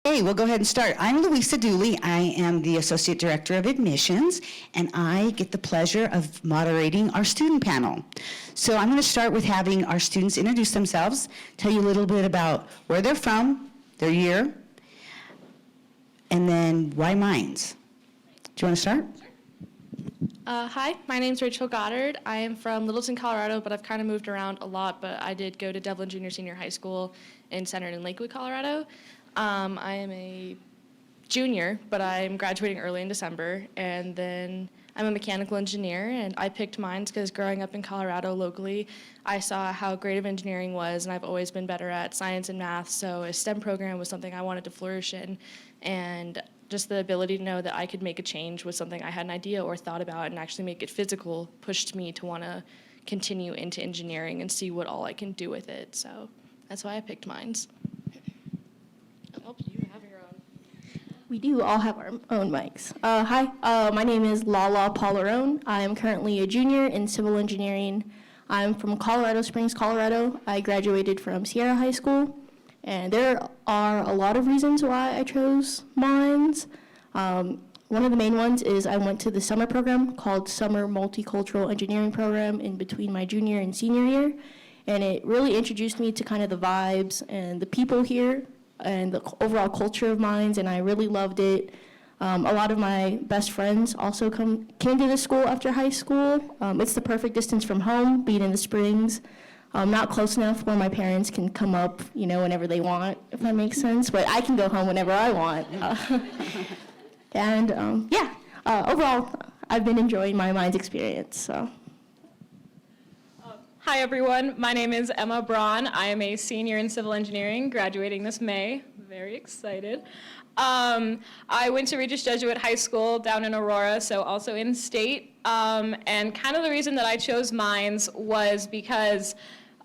Okay, we'll go ahead and start. I'm Louisa Dooley. I am the Associate Director of Admissions, and I get the pleasure of moderating our student panel. So I'm going to start with having our students introduce themselves, tell you a little bit about where they're from, their year, and then why Mines. Do you want to start? Hi, my name's Rachel Goddard. I am from Littleton, Colorado, but I've kind of moved around a lot, but I did go to Devlin Junior Senior High School centered in Lakewood, Colorado. I am a junior, but I'm graduating early in December, and then I'm a mechanical engineer, and I picked Mines because growing up in Colorado locally, I saw how great of engineering was, and I've always been better at science and math, so a STEM program was something I wanted to flourish in, and just the ability to know that I could make a change was something I had an idea or thought about, and actually make it physical pushed me to want to continue into engineering and see what all I can do with it, so that's why I picked Mines. Oh, you have your own. We do all have our own mics. Hi, my name is Lala Paularone. I am currently a junior in civil engineering. I'm from Colorado Springs, Colorado. I graduated from Sierra High School, and there are a lot of reasons why I chose Mines. One of the main ones is I went to the summer program called Summer Multicultural Engineering Program in between my junior and senior year, and it really introduced me to kind of the vibes and the people here and the overall culture of Mines, and I really loved it. A lot of my best friends also came to this school after high school. It's the perfect distance from home, being in the Springs. Not close enough where my parents can come up, whenever they want, if that makes sense, but I can go home whenever I want. Overall, I've been enjoying my Mines experience, so. Hi everyone, my name is Emma Braun. I am a senior in civil engineering, graduating this May. Very excited. I went to Regis Jesuit High School down in Aurora, so also in state. And kind of the reason that I chose Mines was because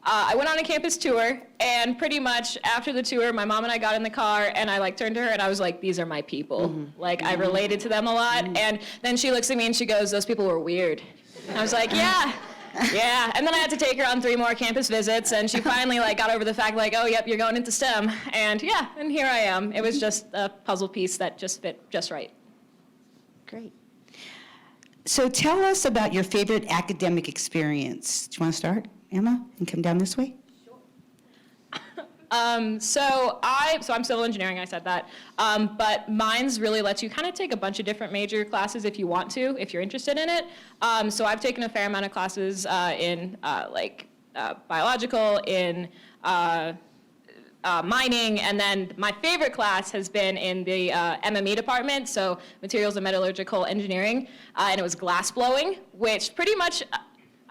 I went on a campus tour, and pretty much after the tour, my mom and I got in the car, and I turned to her, and I was like, these are my people. Mm-hmm. I related to them a lot. Mm-hmm. And then she looks at me and she goes, those people were weird. And I was like, yeah. Yeah, and then I had to take her on 3 more campus visits, and she finally got over the fact oh, yep, you're going into STEM. And yeah, and here I am. It was just a puzzle piece that just fit just right. Great. So tell us about your favorite academic experience. Do you want to start, Emma, and come down this way? So I'm civil engineering, I said that, but Mines really lets you kind of take a bunch of different major classes if you want to, if you're interested in it. So I've taken a fair amount of classes in biological, in mining, and then my favorite class has been in the MME department, so materials and metallurgical engineering, and it was glass blowing, which pretty much,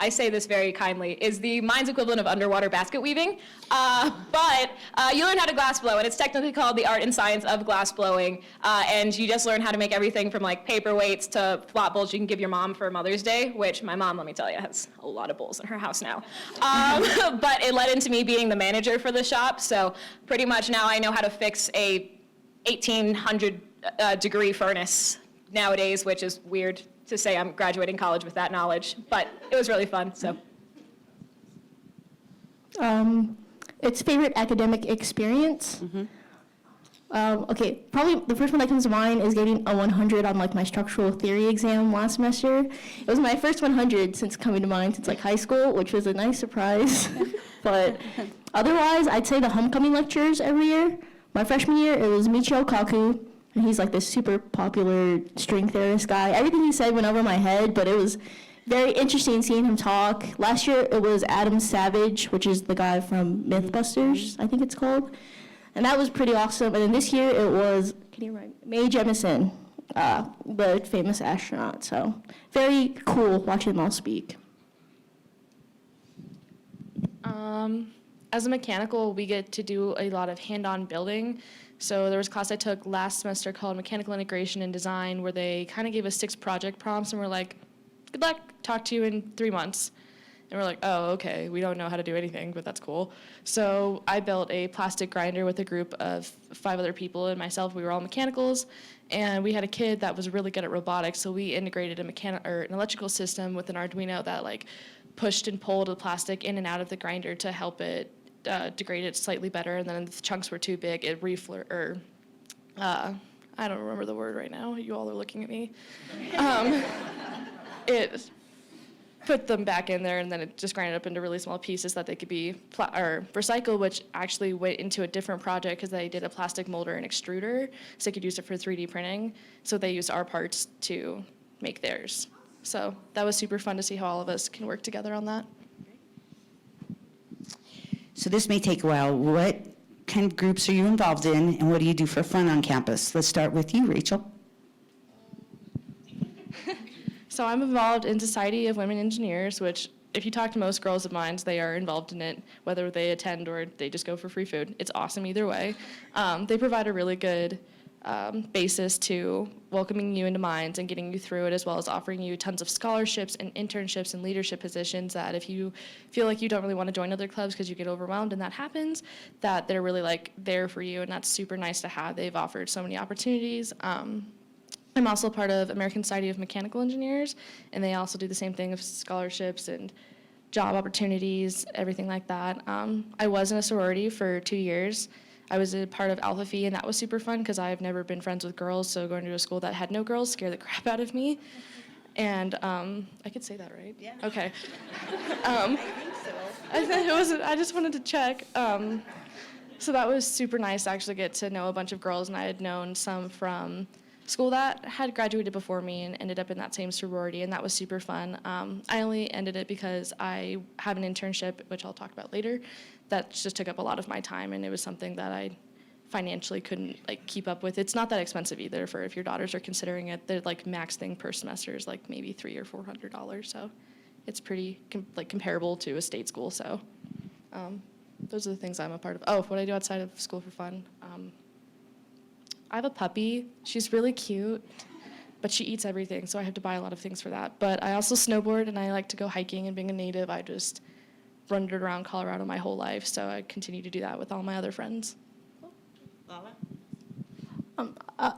I say this very kindly, is the Mines equivalent of underwater basket weaving. But you learn how to glass blow, and it's technically called the art and science of glass blowing. And you just learn how to make everything from paperweights to flat bowls you can give your mom for Mother's Day, which my mom, let me tell you, has a lot of bowls in her house now. But it led into me being the manager for the shop, so pretty much now I know how to fix a 1800 degree furnace nowadays, which is weird to say I'm graduating college with that knowledge, but it was really fun, so. Its favorite academic experience? Mm-hmm. Okay, probably the first one that comes to mind is getting a 100 on my structural theory exam last semester. It was my first 100 since coming to Mines since high school, which was a nice surprise. But otherwise, I'd say the homecoming lectures every year. My freshman year, it was Michio Kaku. And he's this super popular string theorist guy. Everything he said went over my head, but it was very interesting seeing him talk. Last year it was Adam Savage, which is the guy from Mythbusters, I think it's called. And that was pretty awesome. And then this year it was, Mae Jemison, the famous astronaut. So very cool watching them all speak. As a mechanical, we get to do a lot of hand-on building. So there was a class I took last semester called Mechanical Integration and Design, where they kind of gave us 6 project prompts and were like, good luck, talk to you in 3 months. And we're like, oh, okay, we don't know how to do anything, but that's cool. So I built a plastic grinder with a group of 5 other people and myself. We were all mechanicals, and we had a kid that was really good at robotics, so we integrated an electrical system with an Arduino that pushed and pulled the plastic in and out of the grinder to help it degrade it slightly better, and then if the chunks were too big, it I don't remember the word right now. You all are looking at me. It put them back in there, and then it just grinded up into really small pieces that they could be or recycled, which actually went into a different project because they did a plastic molder and extruder, so they could use it for 3D printing. So they used our parts to make theirs. So that was super fun to see how all of us can work together on that. So this may take a while. What kind of groups are you involved in, and what do you do for fun on campus? Let's start with you, Rachel. So I'm involved in Society of Women Engineers, which if you talk to most girls of mine, they are involved in it, whether they attend or they just go for free food. It's awesome either way. They provide a really good basis to welcoming you into Mines and getting you through it, as well as offering you tons of scholarships and internships and leadership positions that if you feel like you don't really want to join other clubs because you get overwhelmed and that happens, that they're really like there for you, and that's super nice to have. They've offered so many opportunities. I'm also part of American Society of Mechanical Engineers, and they also do the same thing of scholarships and job opportunities, everything like that. I was in a sorority for 2 years. I was a part of Alpha Phi, and that was super fun because I've never been friends with girls, so going to a school that had no girls scared the crap out of me. And I could say that, right? Yeah. Okay. I think so. I just wanted to check. So that was super nice to actually get to know a bunch of girls, and I had known some from school that had graduated before me and ended up in that same sorority, and that was super fun. I only ended it because I have an internship, which I'll talk about later, that just took up a lot of my time, and it was something that I financially couldn't keep up with. It's not that expensive either for if your daughters are considering it. The max thing per semester is maybe $300 or $400, so it's pretty comparable to a state school. So those are the things I'm a part of. Oh, what I do outside of school for fun. I have a puppy. She's really cute, but she eats everything, so I have to buy a lot of things for that. But I also snowboard, and I like to go hiking, and being a native, I just wandered around Colorado my whole life, so I continue to do that with all my other friends. Lala?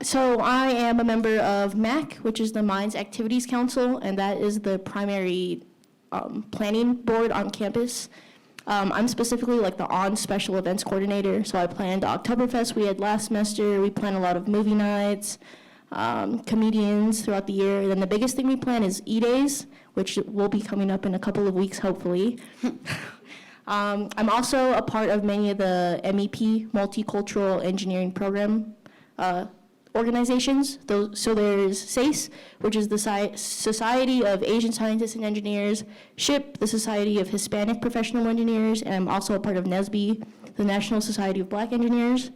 So I am a member of MAC, which is the Mines Activities Council, and that is the primary planning board on campus. I'm specifically the on special events coordinator, so I planned the Oktoberfest we had last semester. We plan a lot of movie nights, comedians throughout the year. And then the biggest thing we plan is E-Days, which will be coming up in a couple of weeks, hopefully. I'm also a part of many of the MEP, Multicultural Engineering Program organizations. So there's SACE, which is the Society of Asian Scientists and Engineers, SHIP, the Society of Hispanic Professional Engineers, and I'm also a part of NSBE, the National Society of Black Engineers.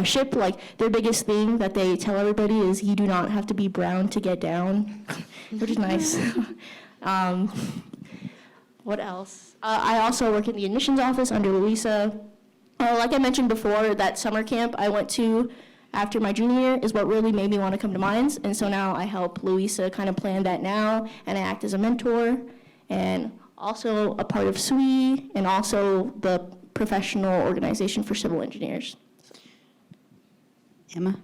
SHIP, their biggest thing that they tell everybody is you do not have to be brown to get down, which is nice. What else? I also work in the admissions office under Louisa. Like I mentioned before, that summer camp I went to after my junior year is what really made me want to come to Mines, and so now I help Louisa kind of plan that now, and I act as a mentor, and also a part of SWE, and also the professional organization for civil engineers. Emma?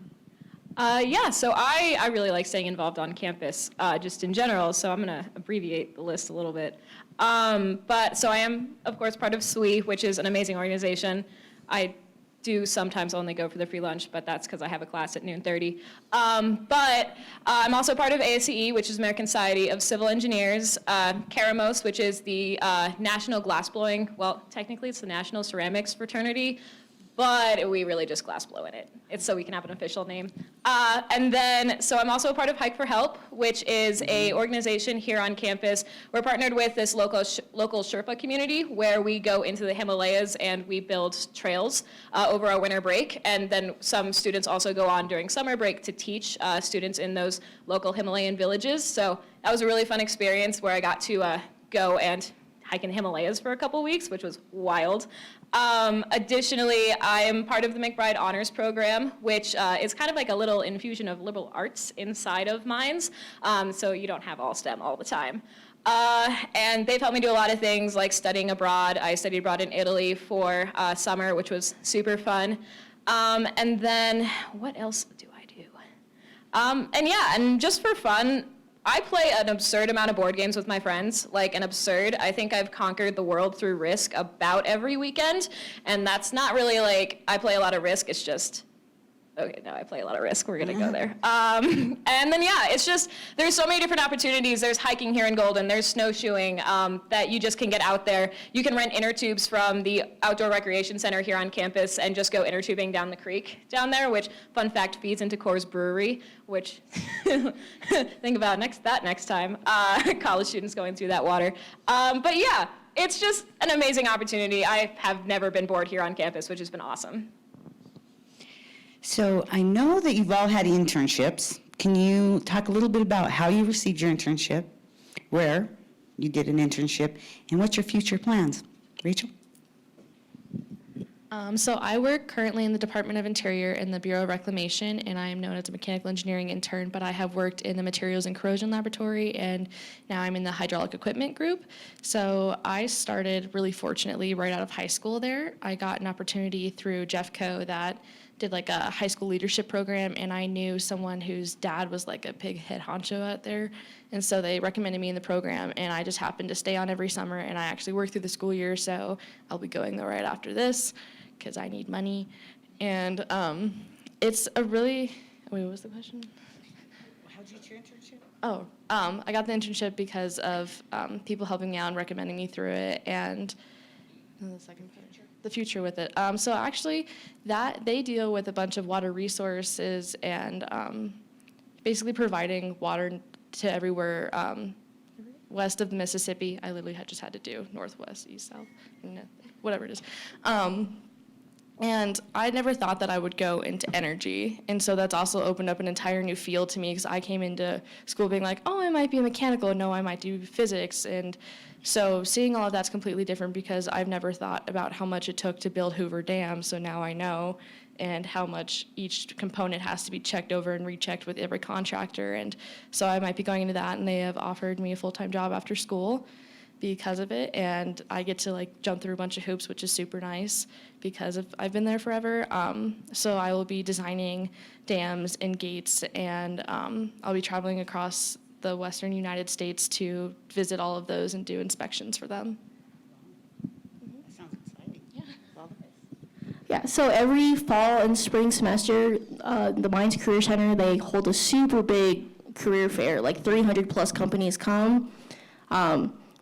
Yeah, so I really like staying involved on campus, just in general, so I'm going to abbreviate the list a little bit. So I am, of course, part of SWE, which is an amazing organization. I do sometimes only go for the free lunch, but that's because I have a class at noon 30. But I'm also part of ASCE, which is American Society of Civil Engineers, Keramos, which is the National Glassblowing, well, technically it's the National Ceramics Fraternity, but we really just glassblow in it. It's so we can have an official name. And then, so I'm also a part of Hike for Help, which is a organization here on campus. We're partnered with this local Sherpa community where we go into the Himalayas and we build trails over our winter break. And then some students also go on during summer break to teach students in those local Himalayan villages. So that was a really fun experience where I got to go and hike in the Himalayas for a couple weeks, which was wild. Additionally, I am part of the McBride Honors Program, which is kind of like a little infusion of liberal arts inside of Mines, so you don't have all STEM all the time. And they've helped me do a lot of things like studying abroad. I studied abroad in Italy for summer, which was super fun. And then what else do I do? And just for fun, I play an absurd amount of board games with my friends, I think I've conquered the world through Risk about every weekend, and that's not really I play a lot of Risk, it's just Okay, no, I play a lot of Risk. We're gonna go there. And then yeah, it's just, there's so many different opportunities. There's hiking here in Golden. There's snowshoeing that you just can get out there. You can rent inner tubes from the outdoor recreation center here on campus and just go inner tubing down the creek down there, which, fun fact, feeds into Coors Brewery, which think about that next time, college students going through that water. But yeah, it's just an amazing opportunity. I have never been bored here on campus, which has been awesome. So I know that you've all had internships. Can you talk a little bit about how you received your internship, where you did an internship, and what's your future plans? Rachel? So I work currently in the Department of Interior in the Bureau of Reclamation, and I am known as a mechanical engineering intern, but I have worked in the materials and corrosion laboratory, and now I'm in the hydraulic equipment group. So I started really fortunately right out of high school there. I got an opportunity through Jeffco that did like a high school leadership program, and I knew someone whose dad was like a big head honcho out there, and so they recommended me in the program, and I just happened to stay on every summer, and I actually worked through the school year, so I'll be going there right after this because I need money. And it's a really, wait, what was the question? How'd you get your internship? Oh, I got the internship because of people helping me out and recommending me through it, and the second part, the future with it. So actually, that they deal with a bunch of water resources and basically providing water to everywhere west of the Mississippi. I literally just had to do northwest, east, south, whatever it is. And I never thought that I would go into energy. And so that's also opened up an entire new field to me because I came into school being like, oh, I might be a mechanical. No, I might do physics. And so seeing all of that's completely different because I've never thought about how much it took to build Hoover Dam. So now I know, and how much each component has to be checked over and rechecked with every contractor. And so I might be going into that, and they have offered me a full-time job after school because of it, and I get to like jump through a bunch of hoops, which is super nice because I've been there forever. So I will be designing dams and gates, and I'll be traveling across the western United States to visit all of those and do inspections for them. That sounds exciting. Yeah. Yeah, so every fall and spring semester, the Mines Career Center, they hold a super big career fair, like 300 plus companies come.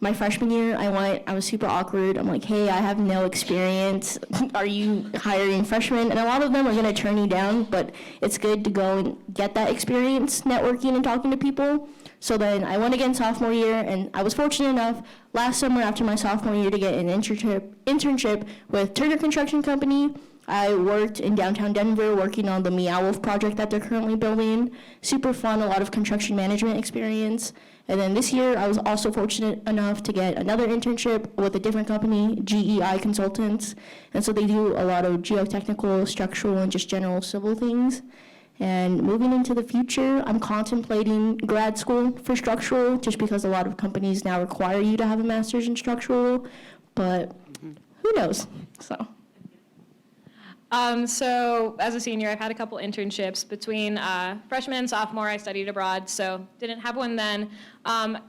My freshman year, I was super awkward. I'm like, hey, I have no experience. Are you hiring freshmen? And a lot of them are gonna turn you down, but it's good to go and get that experience networking and talking to people. So then I went again sophomore year, and I was fortunate enough last summer after my sophomore year to get an internship with Turner Construction Company. I worked in downtown Denver working on the Meow Wolf project that they're currently building. Super fun, a lot of construction management experience. And then this year, I was also fortunate enough to get another internship with a different company, GEI Consultants. And so they do a lot of geotechnical, structural, and just general civil things. And moving into the future, I'm contemplating grad school for structural, just because a lot of companies now require you to have a master's in structural. But who knows? So as a senior, I've had a couple internships. Between freshman and sophomore, I studied abroad, so didn't have one then.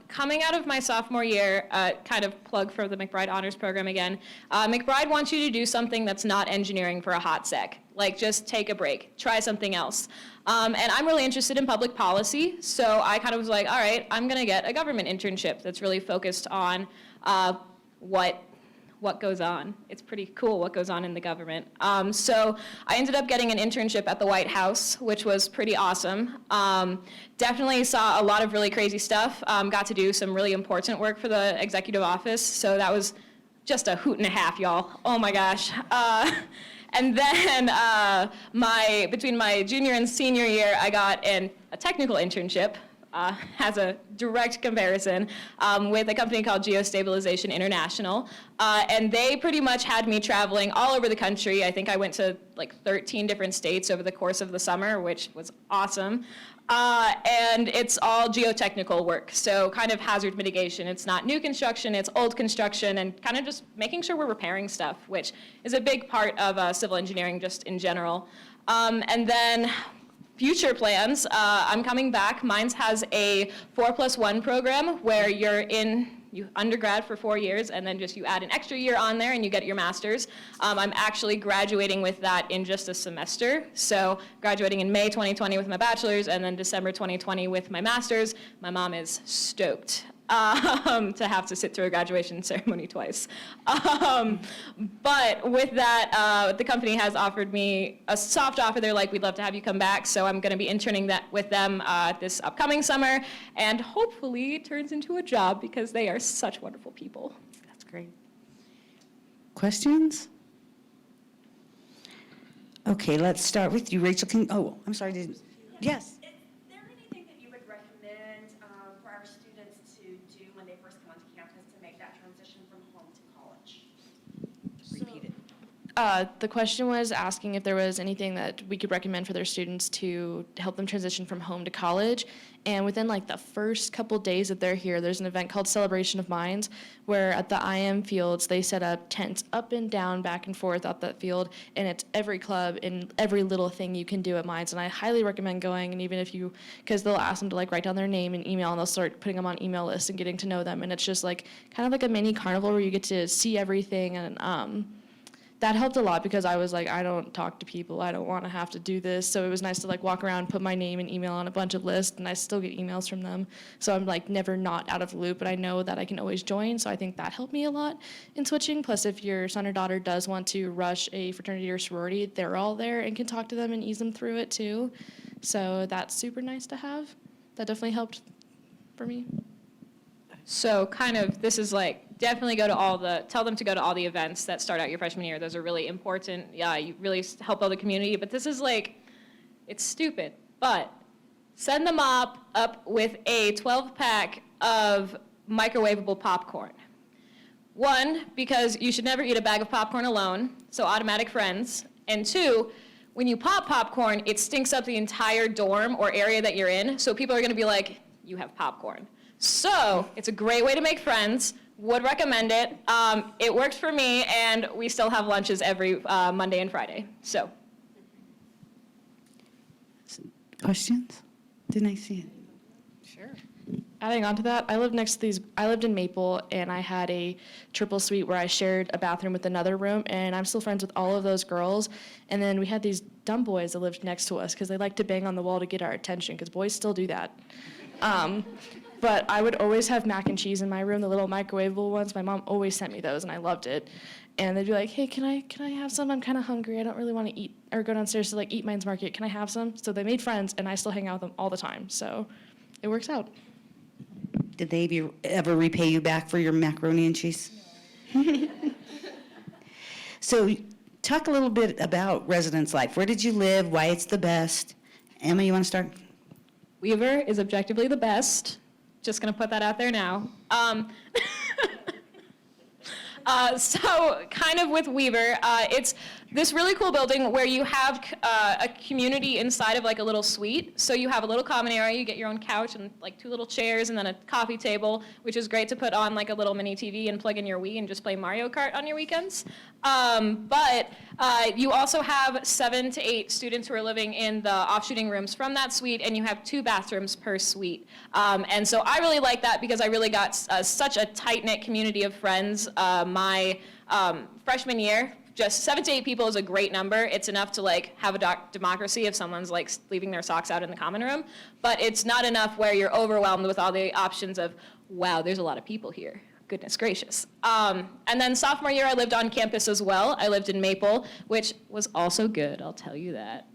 Coming out of my sophomore year, kind of plug for the McBride Honors Program again, McBride wants you to do something that's not engineering for a hot sec. Like, just take a break, try something else. And I'm really interested in public policy, so I kind of was like, all right, I'm gonna get a government internship that's really focused on what goes on. It's pretty cool what goes on in the government. So I ended up getting an internship at the White House, which was pretty awesome. Definitely saw a lot of really crazy stuff. Got to do some really important work for the executive office, so that was just a hoot and a half, y'all. Oh my gosh. And then between my junior and senior year, I got a technical internship, has a direct comparison with a company called Geostabilization International. And they pretty much had me traveling all over the country. I think I went to like 13 different states over the course of the summer, which was awesome. And it's all geotechnical work, so kind of hazard mitigation. It's not new construction, it's old construction, and kind of just making sure we're repairing stuff, which is a big part of civil engineering just in general. And then future plans, I'm coming back. Mines has a 4+1 program where you're in you undergrad for 4 years, and then just you add an extra year on there and you get your master's. I'm actually graduating with that in just a semester. So graduating in May 2020 with my bachelor's, and then December 2020 with my master's. My mom is stoked to have to sit through a graduation ceremony twice. But with that, the company has offered me a soft offer. They're like, we'd love to have you come back. So I'm going to be interning with them this upcoming summer, and hopefully it turns into a job because they are such wonderful people. That's great. Questions? Okay, let's start with you, Rachel. Oh, I'm sorry. Yes. Is there anything that you would recommend for our students to do when they first come onto campus to make that transition from home to college? Repeat it. The question was asking if there was anything that we could recommend for their students to help them transition from home to college. And within like the first couple days that they're here, there's an event called Celebration of Minds, where at the IM fields, they set up tents up and down, back and forth up that field, and it's every club and every little thing you can do at Minds. And I highly recommend going, and even if because they'll ask them to like write down their name and email, and they'll start putting them on email lists and getting to know them. And it's just like kind of like a mini carnival where you get to see everything, and that helped a lot because I was like, I don't talk to people. I don't want to have to do this. So it was nice to like walk around, put my name and email on a bunch of lists, and I still get emails from them. So I'm like never not out of the loop, but I know that I can always join. So I think that helped me a lot in switching. Plus, if your son or daughter does want to rush a fraternity or sorority, they're all there and can talk to them and ease them through it too. So that's super nice to have. That definitely helped for me. So kind of, this is like, definitely tell them to go to all the events that start out your freshman year. Those are really important. Yeah, you really help build a community, but this is like, it's stupid, but send them up with a 12-pack of microwavable popcorn. One, because you should never eat a bag of popcorn alone, so automatic friends. And two, when you pop popcorn, it stinks up the entire dorm or area that you're in, so people are gonna be like, you have popcorn. So it's a great way to make friends. Would recommend it. It worked for me, and we still have lunches every Monday and Friday. So. Questions? Didn't I see it? Sure. Adding on to that, I lived in Maple, and I had a triple suite where I shared a bathroom with another room, and I'm still friends with all of those girls. And then we had these dumb boys that lived next to us because they like to bang on the wall to get our attention, because boys still do that. But I would always have mac and cheese in my room, the little microwavable ones. My mom always sent me those, and I loved it. And they'd be like, hey, can I have some? I'm kind of hungry. I don't really want to eat or go downstairs to like eat Mines Market. Can I have some? So they made friends, and I still hang out with them all the time. So it works out. Did they ever repay you back for your macaroni and cheese? No. So talk a little bit about residence life. Where did you live? Why it's the best? Emma, you want to start? Weaver is objectively the best. Just gonna put that out there now. So kind of with Weaver, it's this really cool building where you have a community inside of like a little suite. So you have a little common area, you get your own couch and like 2 little chairs and then a coffee table, which is great to put on like a little mini TV and plug in your Wii and just play Mario Kart on your weekends. But you also have 7 to 8 students who are living in the offshooting rooms from that suite, and you have 2 bathrooms per suite. And so I really like that because I really got such a tight-knit community of friends. My freshman year, just 7 to 8 people is a great number. It's enough to like have a democracy if someone's like leaving their socks out in the common room, but it's not enough where you're overwhelmed with all the options of, wow, there's a lot of people here. Goodness gracious. And then sophomore year, I lived on campus as well. I lived in Maple, which was also good, I'll tell you that.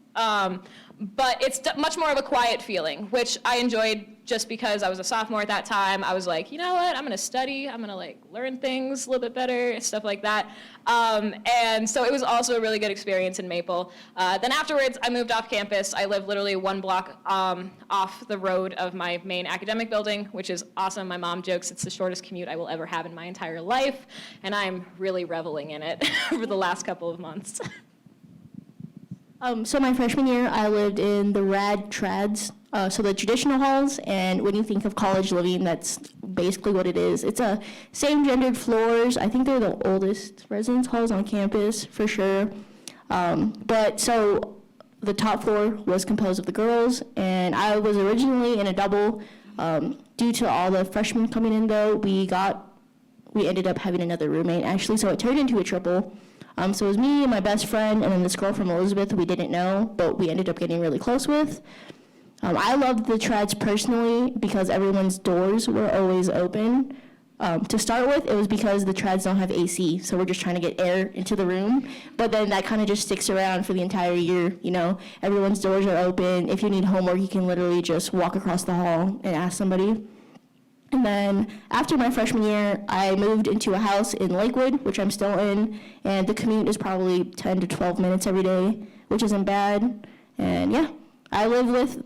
But it's much more of a quiet feeling, which I enjoyed just because I was a sophomore at that time. I was like, you know what, I'm gonna study, I'm gonna like learn things a little bit better, stuff like that. And so it was also a really good experience in Maple. Then afterwards, I moved off campus. I live literally 1 block off the road of my main academic building, which is awesome. My mom jokes it's the shortest commute I will ever have in my entire life, and I'm really reveling in it for the last couple of months. So my freshman year, I lived in the rad trads, so the traditional halls, and when you think of college living, that's basically what it is. It's a same gendered floors. I think they're the oldest residence halls on campus, for sure. But so the top floor was composed of the girls, and I was originally in a double. Due to all the freshmen coming in, though, we got we ended up having another roommate, actually, so it turned into a triple. So it was me and my best friend, and then this girl from Elizabeth we didn't know, but we ended up getting really close with. I loved the trads personally because everyone's doors were always open. To start with, it was because the trads don't have AC, so we're just trying to get air into the room. But then that kind of just sticks around for the entire year, you know. Everyone's doors are open. If you need homework, you can literally just walk across the hall and ask somebody. And then after my freshman year, I moved into a house in Lakewood, which I'm still in, and the commute is probably 10 to 12 minutes every day, which isn't bad. And yeah, I live with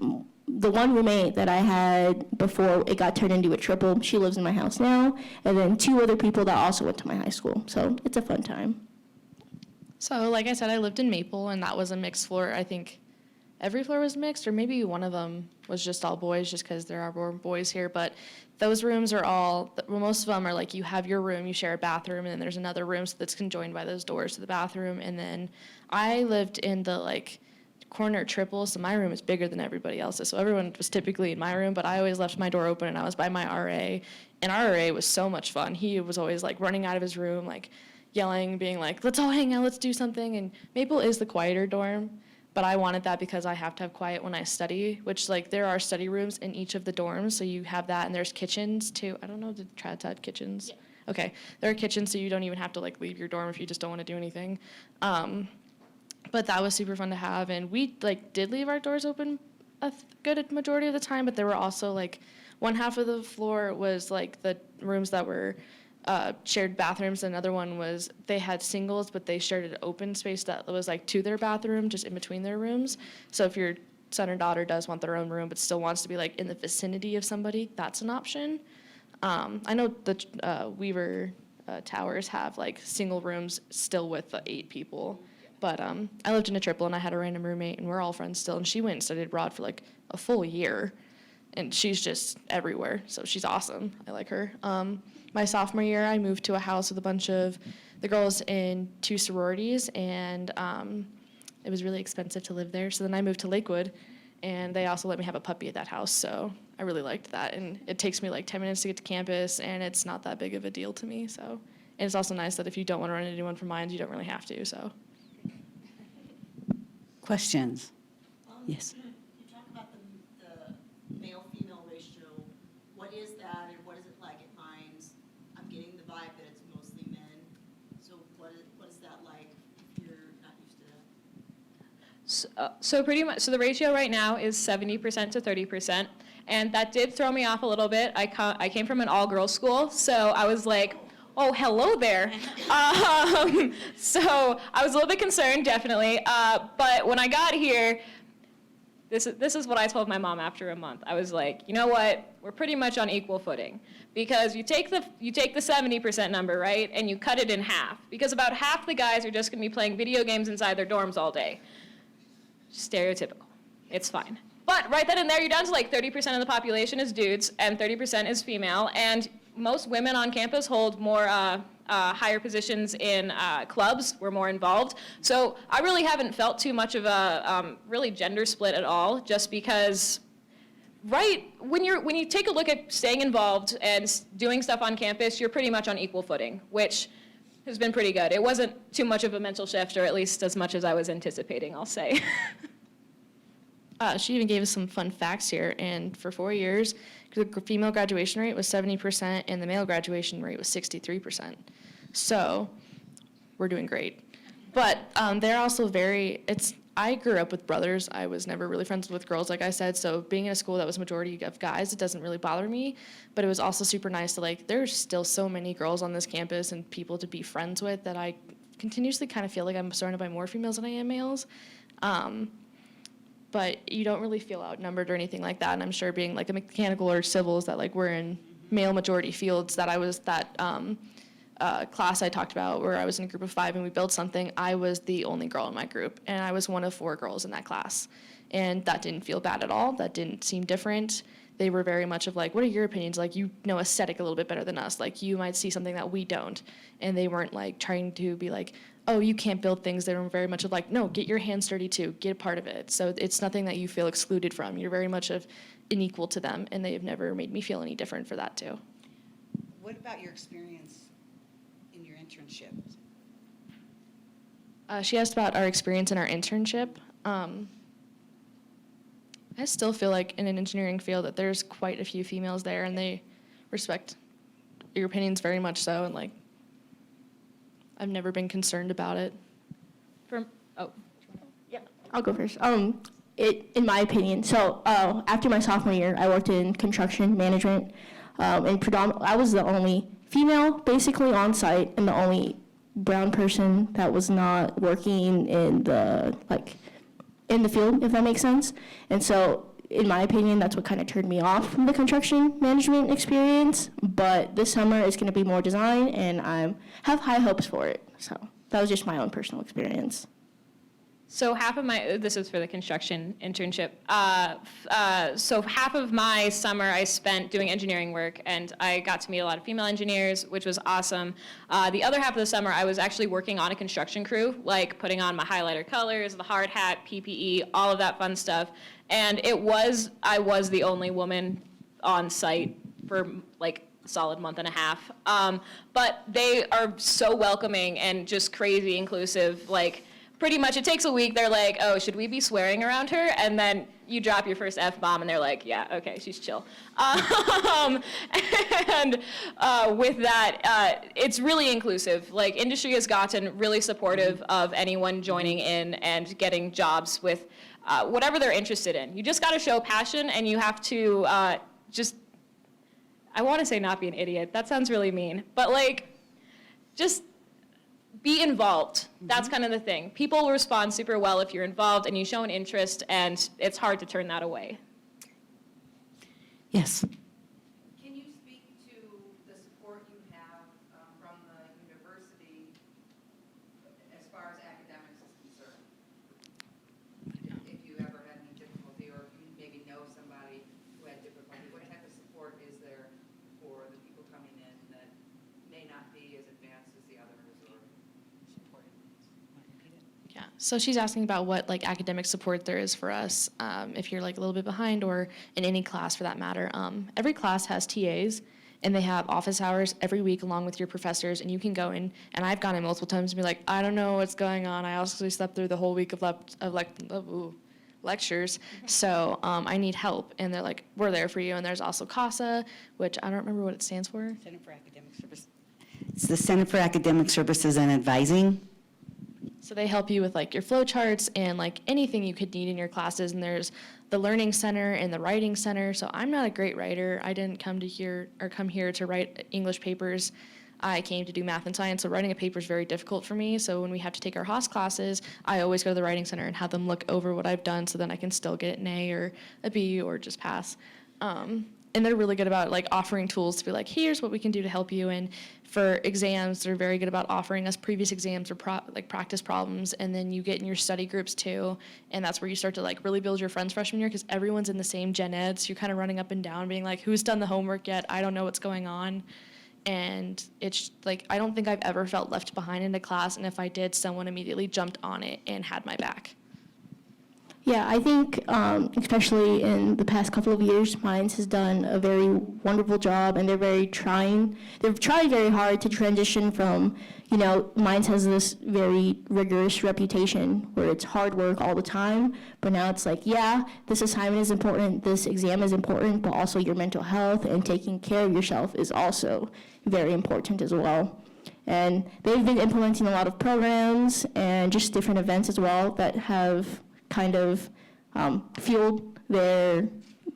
the one roommate that I had before it got turned into a triple. She lives in my house now, and then 2 other people that also went to my high school. So it's a fun time. So, like I said, I lived in Maple, and that was a mixed floor. I think every floor was mixed, or maybe one of them was just all boys, just because there are more boys here. But those rooms are all, well, most of them are like you have your room, you share a bathroom, and then there's another room that's conjoined by those doors to the bathroom. And then I lived in the like corner triple, so my room is bigger than everybody else's. So everyone was typically in my room, but I always left my door open, and I was by my RA. And our RA was so much fun. He was always like running out of his room, like yelling, being like, let's all hang out, let's do something. And Maple is the quieter dorm, but I wanted that because I have to have quiet when I study, which like there are study rooms in each of the dorms, so you have that, and there's kitchens too. I don't know if the trads had kitchens. Yeah. Okay, there are kitchens, so you don't even have to like leave your dorm if you just don't want to do anything. But that was super fun to have, and we like did leave our doors open a good majority of the time, but there were also like one half of the floor was like the rooms that were shared bathrooms. Another one was they had singles, but they shared an open space that was like to their bathroom, just in between their rooms. So if your son or daughter does want their own room, but still wants to be like in the vicinity of somebody, that's an option. I know the Weaver Towers have like single rooms still with 8 people. But I lived in a triple, and I had a random roommate, and we're all friends still. And she went and studied abroad for like a full year, and she's just everywhere. So she's awesome. I like her. My sophomore year, I moved to a house with a bunch of the girls in 2 sororities, and it was really expensive to live there. So then I moved to Lakewood, and they also let me have a puppy at that house. So I really liked that. And it takes me like 10 minutes to get to campus, and it's not that big of a deal to me. So, and it's also nice that if you don't want to run into anyone from Mines, you don't really have to. So. Questions? Yes. You talk about the male-female ratio. What is that, and what is it like at Mines? I'm getting the vibe that it's mostly men. So what is that like if you're not used to that? So pretty much, so the ratio right now is 70% to 30%, and that did throw me off a little bit. I came from an all-girls school, so I was like, oh, hello there. So I was a little bit concerned, definitely. But when I got here, this is what I told my mom after a month. I was like, you know what? We're pretty much on equal footing, because you take the 70% number, right, and you cut it in half, because about half the guys are just going to be playing video games inside their dorms all day. Stereotypical. It's fine. But right then and there, you're down to like 30% of the population is dudes and 30% is female, and most women on campus hold more higher positions in clubs. We're more involved. So I really haven't felt too much of a really gender split at all, just because right when you take a look at staying involved and doing stuff on campus, you're pretty much on equal footing, which has been pretty good. It wasn't too much of a mental shift, or at least as much as I was anticipating, I'll say. She even gave us some fun facts here, and for 4 years, the female graduation rate was 70% and the male graduation rate was 63%. So we're doing great. But they're also I grew up with brothers. I was never really friends with girls, like I said, so being in a school that was majority of guys, it doesn't really bother me. But it was also super nice to there's still so many girls on this campus and people to be friends with that I continuously kind of feel like I'm surrounded by more females than I am males. But you don't really feel outnumbered or anything like that. And I'm sure being like a mechanical or civils that we're in male majority fields, that I was that class I talked about where I was in a group of 5 and we built something, I was the only girl in my group. And I was one of 4 girls in that class. And that didn't feel bad at all. That didn't seem different. They were very much of what are your opinions? You know aesthetic a little bit better than us. You might see something that we don't. And they weren't trying to be oh, you can't build things. They were very much of no, get your hands dirty too, get a part of it. So it's nothing that you feel excluded from. You're very much of an equal to them, and they have never made me feel any different for that too. What about your experience internship? She asked about our experience in our internship. I still feel like in an engineering field that there's quite a few females there, and they respect your opinions very much so, and like I've never been concerned about it. I'll go first. In my opinion, so after my sophomore year, I worked in construction management, and I was the only female basically on site and the only brown person that was not working in the field, if that makes sense. And so, in my opinion, that's what kind of turned me off from the construction management experience. But this summer is going to be more design, and I have high hopes for it. So that was just my own personal experience. So this is for the construction internship. So half of my summer I spent doing engineering work, and I got to meet a lot of female engineers, which was awesome. The other half of the summer I was actually working on a construction crew, like putting on my highlighter colors, the hard hat, PPE, all of that fun stuff. And I was the only woman on site for like a solid month and a half. But they are so welcoming and just crazy inclusive. Like, pretty much, it takes a week. They're like, oh, should we be swearing around her? And then you drop your first F-bomb, and they're like, yeah, okay, she's chill. With that, it's really inclusive. Like, industry has gotten really supportive of anyone joining in and getting jobs with whatever they're interested in. You just got to show passion, and you have to I want to say not be an idiot. That sounds really mean. But, like, just be involved. That's kind of the thing. People will respond super well if you're involved and you show an interest, and it's hard to turn that away. Yes. Can you speak to the support you have from the university as far as academics is concerned? If you ever had any difficulty, or if you maybe know somebody who had difficulty, what type of support is there for the people coming in that may not be as advanced as the others, or support? Yeah, so she's asking about what like academic support there is for us if you're like a little bit behind, or in any class for that matter. Every class has TAs, and they have office hours every week along with your professors, and you can go in, and I've gone in multiple times and be like, I don't know what's going on. I also slept through the whole week of lectures, so I need help. And they're like, we're there for you. And there's also CASA, which I don't remember what it stands for. Center for Academic Services. It's the Center for Academic Services and Advising. So they help you with like your flow charts and like anything you could need in your classes. And there's the Learning Center and the Writing Center. So I'm not a great writer. I didn't come here to write English papers. I came to do math and science, so writing a paper is very difficult for me. So when we have to take our Haas classes, I always go to the Writing Center and have them look over what I've done, so then I can still get an A or a B or just pass. And they're really good about like offering tools to be like, here's what we can do to help you. And for exams, they're very good about offering us previous exams or practice problems. And then you get in your study groups too. And that's where you start to like really build your friends freshman year, because everyone's in the same gen ed. So you're kind of running up and down being like, who's done the homework yet? I don't know what's going on. And it's like, I don't think I've ever felt left behind in a class. And if I did, someone immediately jumped on it and had my back. Yeah, I think especially in the past couple of years, Mines has done a very wonderful job, and they're trying very hard to transition from, Mines has this very rigorous reputation where it's hard work all the time, but now it's like, yeah, this assignment is important, this exam is important, but also your mental health and taking care of yourself is also very important as well. And they've been implementing a lot of programs and just different events as well that have kind of fueled their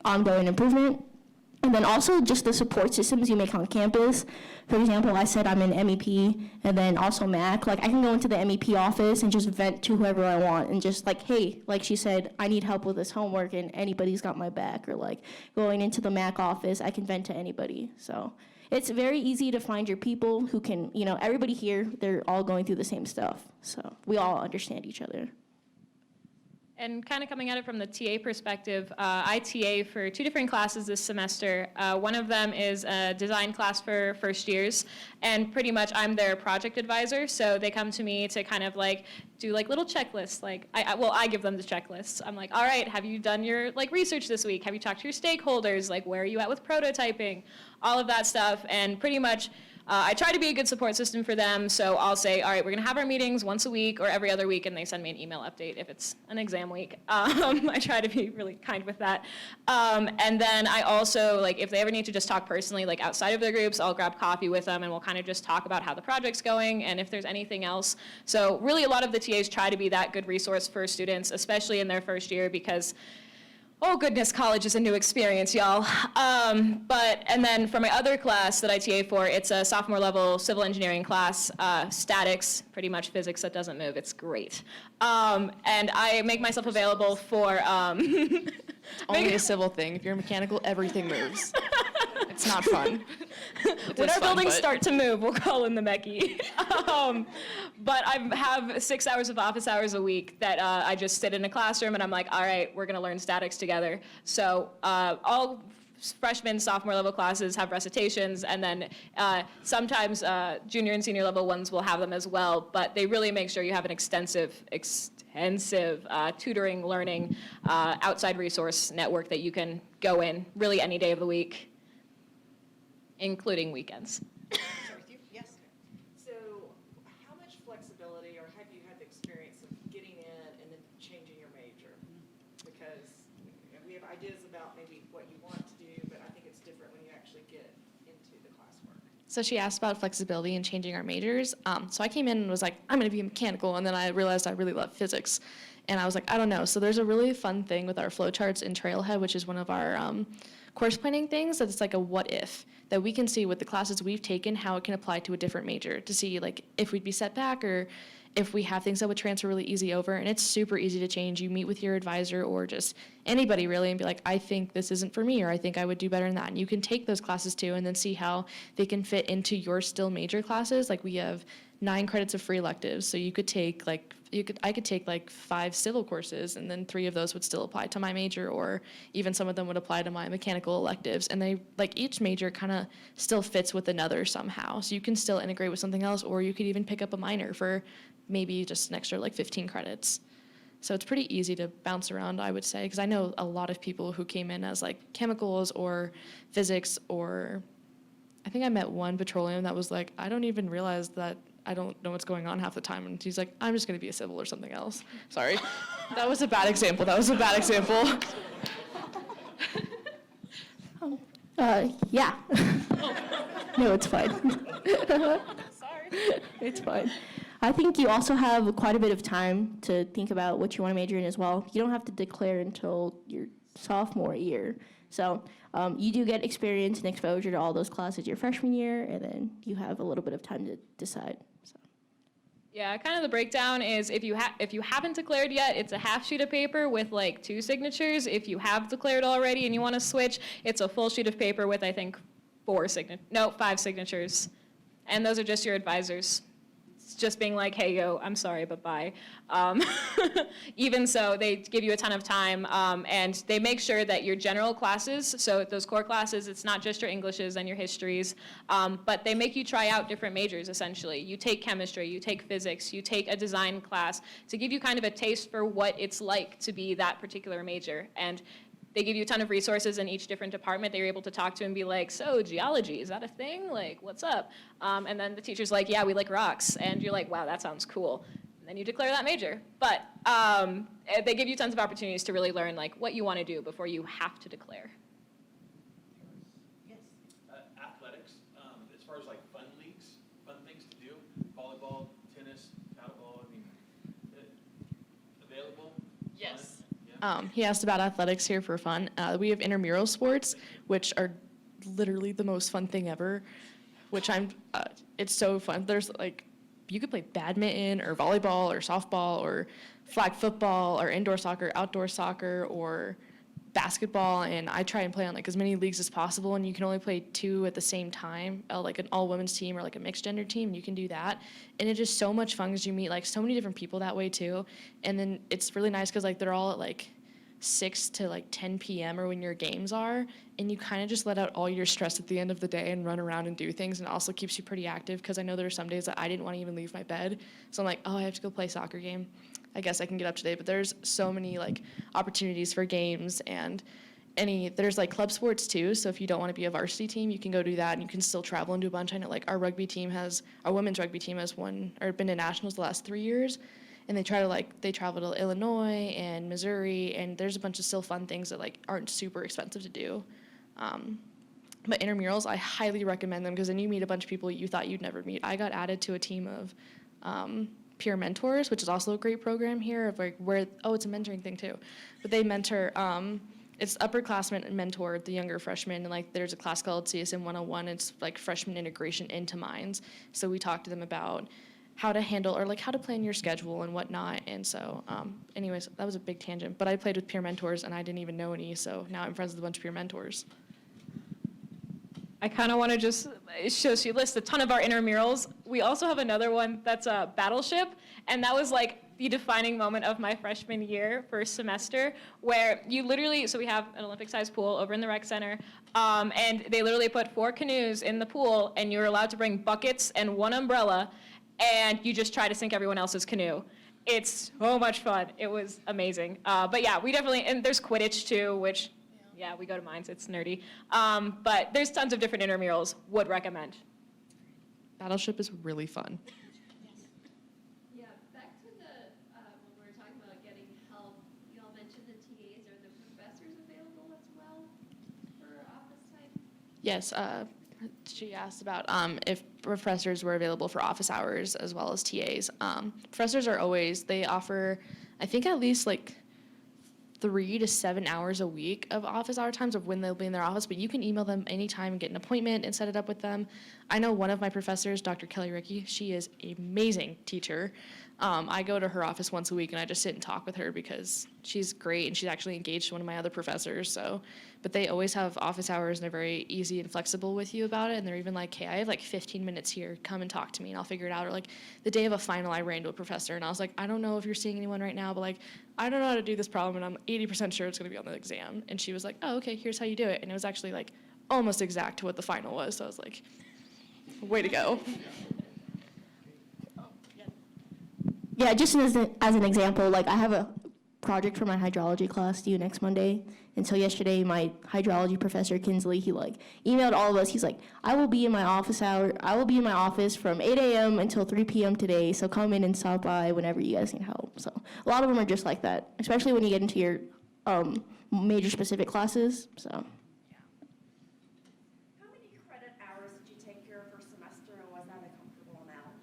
ongoing improvement. And then also just the support systems you make on campus. For example, I said I'm in MEP and then also MAC. Like, I can go into the MEP office and just vent to whoever I want and just like, hey, like she said, I need help with this homework, and anybody's got my back. Or like going into the MAC office, I can vent to anybody. So it's very easy to find your people who can, everybody here, they're all going through the same stuff. So we all understand each other. And kind of coming at it from the TA perspective, I TA for 2 different classes this semester. One of them is a design class for first years, and pretty much I'm their project advisor. So they come to me to kind of like do like little checklists. Like I give them the checklists. I'm like, all right, have you done your like research this week? Have you talked to your stakeholders? Like, where are you at with prototyping? All of that stuff, and pretty much I try to be a good support system for them, so I'll say, all right, we're going to have our meetings once a week or every other week, and they send me an email update if it's an exam week. I try to be really kind with that. And then I also, like, if they ever need to just talk personally, like outside of their groups, I'll grab coffee with them, and we'll kind of just talk about how the project's going and if there's anything else. So really, a lot of the TAs try to be that good resource for students, especially in their first year, because oh goodness, college is a new experience, y'all. And then for my other class that I TA for, it's a sophomore level civil engineering class, statics, pretty much physics that doesn't move, it's great. And I make myself available for, Only a civil thing. If you're mechanical, everything moves. It's not fun. when our buildings start to move, we'll call in the Mechie. But I have 6 hours of office hours a week that I just sit in a classroom and I'm like, all right, we're gonna learn statics together. So all freshman, sophomore level classes have recitations, and then sometimes junior and senior level ones will have them as well, but they really make sure you have an extensive tutoring, learning, outside resource network that you can go in really any day of the week, including weekends. Yes. So how much flexibility, or have you had the experience of getting in and then changing your major? Because we have ideas about maybe what you want to do, but I think it's different when you actually get into the classwork. So she asked about flexibility and changing our majors. So I came in and was like, I'm going to be mechanical, and then I realized I really love physics. And I was like, I don't know. So there's a really fun thing with our flowcharts in Trailhead, which is one of our course planning things, that it's like a what if, that we can see with the classes we've taken how it can apply to a different major, to see like if we'd be set back or if we have things that would transfer really easy over. And it's super easy to change. You meet with your advisor or just anybody really and be like, I think this isn't for me, or I think I would do better than that. And you can take those classes too and then see how they can fit into your still major classes. Like we have 9 credits of free electives, so you could take I could take like 5 civil courses, and then 3 of those would still apply to my major, or even some of them would apply to my mechanical electives. And they, like, each major kind of still fits with another somehow. So you can still integrate with something else, or you could even pick up a minor for maybe just an extra like 15 credits. So it's pretty easy to bounce around, I would say, because I know a lot of people who came in as like chemicals or physics, or I think I met one petroleum that was like, I don't even realize that I don't know what's going on half the time. And he's like, I'm just going to be a civil or something else. Sorry. That was a bad example. Yeah. No, it's fine. Sorry. It's fine. I think you also have quite a bit of time to think about what you want to major in as well. You don't have to declare until your sophomore year. So you do get experience and exposure to all those classes your freshman year, and then you have a little bit of time to decide. So. Yeah, kind of the breakdown is if you haven't declared yet, it's a half sheet of paper with like 2 signatures. If you have declared already and you want to switch, it's a full sheet of paper with I think 5 signatures. And those are just your advisors. It's just being like, hey, yo, I'm sorry, but bye. Even so, they give you a ton of time, and they make sure that your general classes, so those core classes, it's not just your Englishes and your histories, but they make you try out different majors, essentially. You take chemistry, you take physics, you take a design class to give you kind of a taste for what it's like to be that particular major. And they give you a ton of resources in each different department that you're able to talk to and be like, so geology, is that a thing? Like, what's up? And then the teacher's like, yeah, we like rocks. And you're like, wow, that sounds cool. And then you declare that major. But they give you tons of opportunities to really learn like what you want to do before you have to declare. Yes. Athletics, as far as like fun leagues, fun things to do, volleyball, tennis, paddleball, I mean, available? Yes. Fun? Yeah. He asked about athletics here for fun. We have intramural sports, which are literally the most fun thing ever, which it's so fun. There's like, you could play badminton or volleyball or softball or flag football or indoor soccer, outdoor soccer, or basketball, and I try and play on like as many leagues as possible, and you can only play 2 at the same time, like an all-women's team or like a mixed gender team, and you can do that. And it's just so much fun because you meet like so many different people that way too. And then it's really nice because like they're all at like 6 to like 10 p.m. or when your games are, and you kind of just let out all your stress at the end of the day and run around and do things, and it also keeps you pretty active because I know there are some days that I didn't want to even leave my bed. So I'm like, oh, I have to go play a soccer game. I guess I can get up today, but there's so many like opportunities for games, and there's like club sports too, so if you don't want to be a varsity team, you can go do that, and you can still travel and do a bunch. I know like our women's rugby team has won or been to nationals the last 3 years, and they travel to Illinois and Missouri, and there's a bunch of still fun things that like aren't super expensive to do. But intramurals, I highly recommend them because then you meet a bunch of people you thought you'd never meet. I got added to a team of peer mentors, which is also a great program here of like it's a mentoring thing too, but they mentor. It's upperclassmen and mentor the younger freshmen, and like there's a class called CSM 101. It's like freshman integration into mines. So we talk to them about how to handle or like how to plan your schedule and whatnot. And so, anyways, that was a big tangent. But I played with peer mentors, and I didn't even know any. So now I'm friends with a bunch of peer mentors. I kind of want to she lists a ton of our intramurals. We also have another one that's a Battleship, and that was like the defining moment of my freshman year, first semester, where you literally, so we have an Olympic-sized pool over in the rec center, and they literally put 4 canoes in the pool, and you're allowed to bring buckets and 1 umbrella, and you just try to sink everyone else's canoe. It's so much fun. It was amazing. But yeah, we definitely, and there's Quidditch too, which, yeah, we go to mines, it's nerdy. But there's tons of different intramurals, would recommend. Battleship is really fun. Yeah, back to the, when we were talking about getting help, you all mentioned the TAs. Are the professors available as well for office time? Yes, she asked about if professors were available for office hours as well as TAs. Professors are always, they offer, I think at least like 3 to 7 hours a week of office hour times of when they'll be in their office, but you can email them anytime and get an appointment and set it up with them. I know one of my professors, Dr. Kelly Ricky, she is an amazing teacher. I go to her office once a week and I just sit and talk with her because she's great and she's actually engaged one of my other professors. So, but they always have office hours and they're very easy and flexible with you about it. And they're even like, hey, I have like 15 minutes here, come and talk to me and I'll figure it out. Or like the day of a final, I ran to a professor and I was like, I don't know if you're seeing anyone right now, but like, I don't know how to do this problem and I'm 80% sure it's gonna be on the exam. And she was like, oh, okay, here's how you do it. And it was actually like almost exact to what the final was. So I was like, way to go. Yeah, just as an example, like I have a project for my hydrology class due next Monday. And so yesterday, my hydrology professor, Kinsley, he like emailed all of us. He's like, I will be in my office from 8 a.m. until 3 p.m. today. So come in and stop by whenever you guys need help. So a lot of them are just like that, especially when you get into your major specific classes. So. How many credit hours did you take your first semester, and was that a comfortable amount?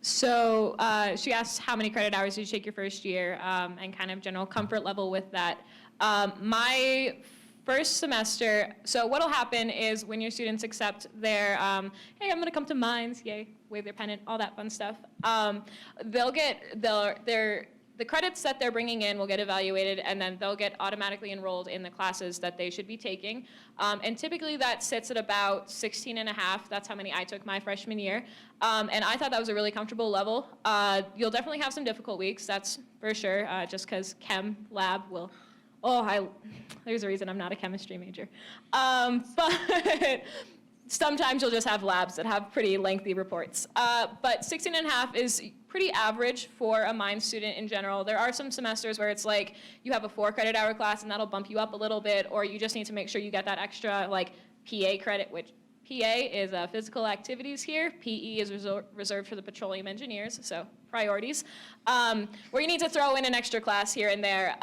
So she asked how many credit hours did you take your first year and kind of general comfort level with that. My first semester, so what'll happen is when your students accept their, hey, I'm gonna come to mines, yay, wave their pennant, all that fun stuff, they'll get the credits that they're bringing in will get evaluated, and then they'll get automatically enrolled in the classes that they should be taking. And typically that sits at about 16 and a half. That's how many I took my freshman year. And I thought that was a really comfortable level. You'll definitely have some difficult weeks, that's for sure, just because chem lab will, there's a reason I'm not a chemistry major. But sometimes you'll just have labs that have pretty lengthy reports. But 16 and a half is pretty average for a mine student in general. There are some semesters where it's like you have a 4 credit hour class and that'll bump you up a little bit, or you just need to make sure you get that extra like PA credit, which PA is physical activities here. PE is reserved for the petroleum engineers, so priorities. Where you need to throw in an extra class here and there.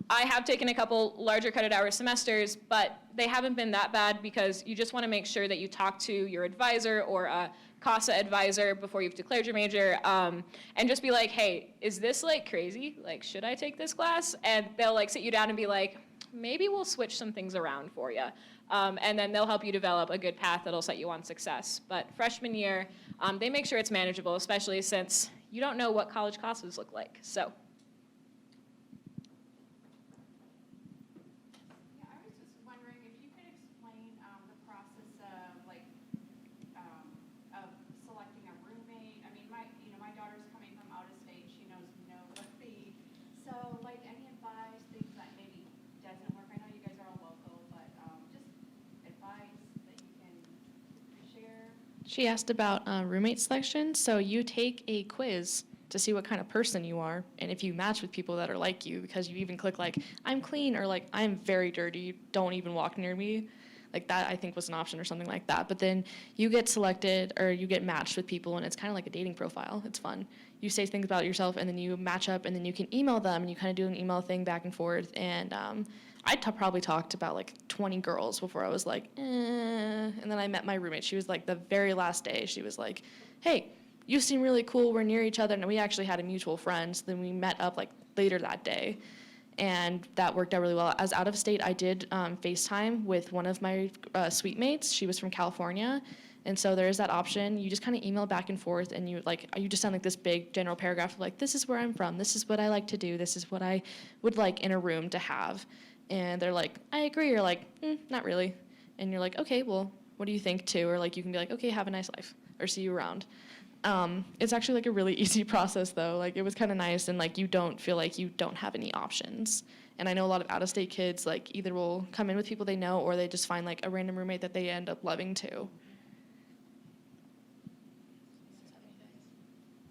I have taken a couple larger credit hour semesters, but they haven't been that bad because you just want to make sure that you talk to your advisor or a CASA advisor before you've declared your major, and just be like, hey, is this like crazy? Like, should I take this class? And they'll like sit you down and be like, maybe we'll switch some things around for you. And then they'll help you develop a good path that'll set you on success. But freshman year, they make sure it's manageable, especially since you don't know what college classes look like. So. Yeah, I was just wondering if you could explain the process of like of selecting a roommate. I mean, my daughter's coming from out of state. She knows nobody. So like any advice, things that maybe doesn't work. I know you guys are all local, but just advice that you can share. She asked about roommate selection. So you take a quiz to see what kind of person you are, and if you match with people that are like you, because you even click like, I'm clean, or like, I'm very dirty, don't even walk near me. Like that, I think, was an option or something like that. But then you get selected or you get matched with people, and it's kind of like a dating profile. It's fun. You say things about yourself, and then you match up, and then you can email them, and you kind of do an email thing back and forth. And probably talked to about like 20 girls before I was like, eh. And then I met my roommate. She was like the very last day. She was like, hey, you seem really cool. We're near each other. And we actually had a mutual friend. So then we met up like later that day. And that worked out really well. As out of state, I did FaceTime with one of my suite mates. She was from California. And so there is that option. You just kind of email back and forth, and you just send like this big general paragraph of like, this is where I'm from. This is what I like to do. This is what I would like in a room to have. And they're like, I agree. You're like, not really. And you're like, okay, well, what do you think too? Or like, you can be like, okay, have a nice life, or see you around. It's actually like a really easy process though. Like, it was kind of nice, and like you don't feel like you don't have any options. And I know a lot of out-of-state kids like either will come in with people they know, or they just find like a random roommate that they end up loving too.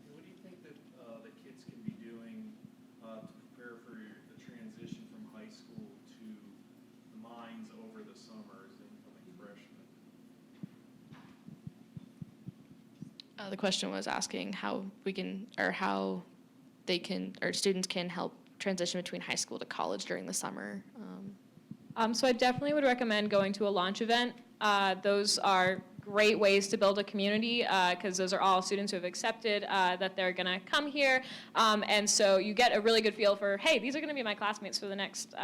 What do you think that the kids can be doing to prepare for the transition from high school to the mines over the summer as incoming freshmen? The question was asking how we can, or how they can, or students can help transition between high school to college during the summer. So I definitely would recommend going to a launch event. Those are great ways to build a community, because those are all students who have accepted that they're going to come here. And so you get a really good feel for, hey, these are going to be my classmates for the next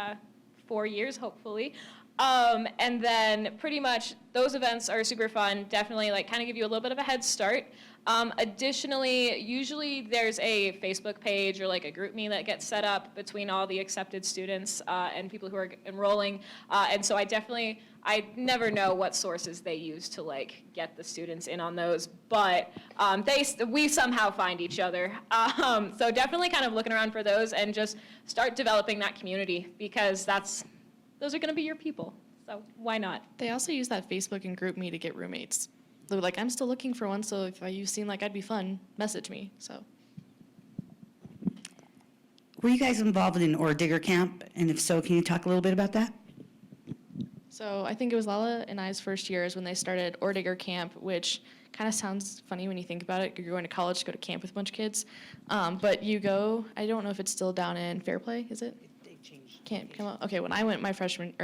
4 years, hopefully. And then pretty much those events are super fun, definitely like kind of give you a little bit of a head start. Additionally, usually there's a Facebook page or like a group me that gets set up between all the accepted students and people who are enrolling. And so I never know what sources they use to like get the students in on those, but we somehow find each other. So definitely kind of looking around for those and just start developing that community, because those are going to be your people. So why not? They also use that Facebook and group me to get roommates. They're like, I'm still looking for one, so if you seem like I'd be fun, message me. So. Were you guys involved in Ore Digger Camp? And if so, can you talk a little bit about that? So I think it was Lala and I's first years when they started Ore Digger Camp, which kind of sounds funny when you think about it. You're going to college to go to camp with a bunch of kids. But you go, I don't know if it's still down in Fairplay, is it? Camp Como. Okay, when I went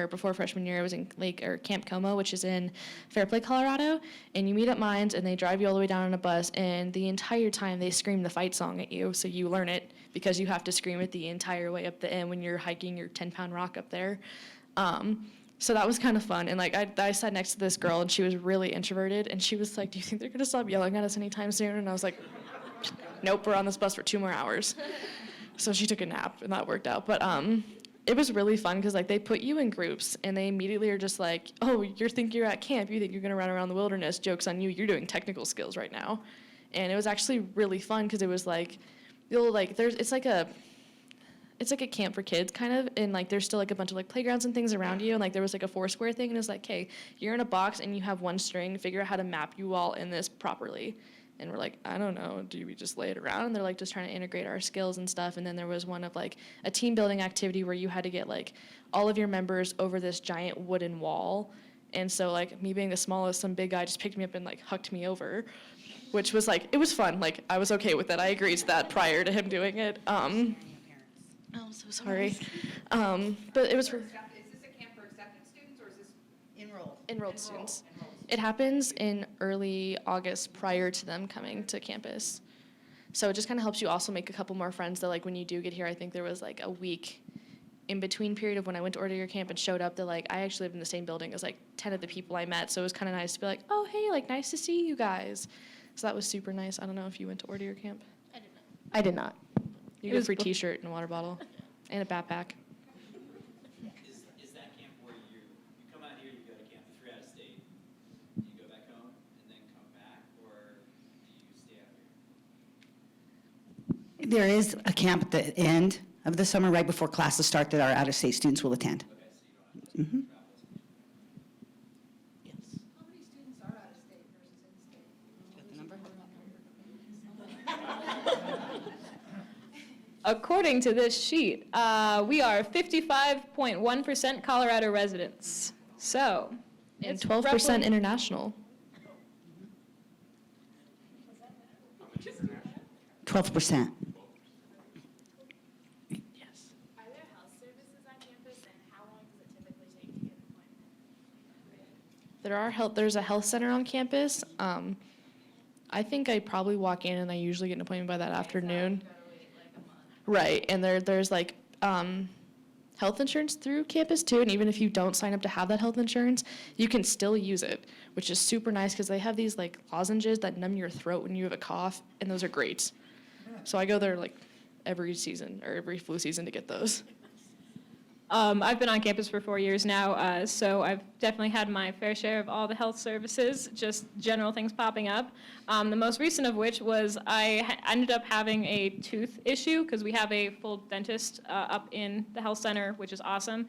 before freshman year, I was in Camp Como, which is in Fairplay, Colorado, and you meet at mines, and they drive you all the way down on a bus, and the entire time they scream the fight song at you, so you learn it because you have to scream it the entire way up the end when you're hiking your 10-pound rock up there. So that was kind of fun, and like I sat next to this girl, and she was really introverted, and she was like, "Do you think they're gonna stop yelling at us anytime soon?" And I was like, "Nope, we're on this bus for 2 more hours." So she took a nap, and that worked out. But it was really fun because like they put you in groups, and they immediately are just like, "Oh, you think you're at camp? You think you're gonna run around the wilderness? Joke's on you! You're doing technical skills right now." And it was actually really fun because it was like, it's like a camp for kids kind of, and like there's still like a bunch of like playgrounds and things around you, and like there was like a 4-square thing, and it was like, hey, you're in a box and you have one string, figure out how to map you all in this properly. And we're like, I don't know, do we just lay it around? And they're like just trying to integrate our skills and stuff. And then there was one of like a team building activity where you had to get like all of your members over this giant wooden wall. And so like me being the smallest, some big guy just picked me up and like hucked me over, which was like, it was fun. Like I was okay with it. I agreed to that prior to him doing it. I'm so sorry. But it was for Is this a camp for accepted students, or is this enrolled students. It happens in early August prior to them coming to campus. So it just kind of helps you also make a couple more friends that like when you do get here, I think there was like a week in between period of when I went to Ore Digger Camp and showed up that like I actually lived in the same building as like 10 of the people I met. So it was kind of nice to be like, oh, hey, like nice to see you guys. So that was super nice. I don't know if you went to Ore Digger Camp. I did not. You get a free t-shirt and a water bottle and a backpack. Is that camp where you come out here, you go to camp, if you're out of state, you go back home and then come back, or do you stay out here? There is a camp at the end of the summer, right before classes start, that our out-of-state students will attend. Okay, so you don't have to travel as much. Yes. How many students are out of state versus in state? Got the number? According to this sheet, we are 55.1% Colorado residents. So, And it's 12% roughly- international. 12%. Yes. Are there health services on campus, and how long does it typically take to get an appointment? There's a health center on campus. I think I probably walk in and I usually get an appointment by that afternoon. Right, and there's like health insurance through campus too, and even if you don't sign up to have that health insurance, you can still use it, which is super nice because they have these like lozenges that numb your throat when you have a cough, and those are great. So I go there like every season or every flu season to get those. I've been on campus for 4 years now, so I've definitely had my fair share of all the health services, just general things popping up. The most recent of which was I ended up having a tooth issue because we have a full dentist up in the health center, which is awesome.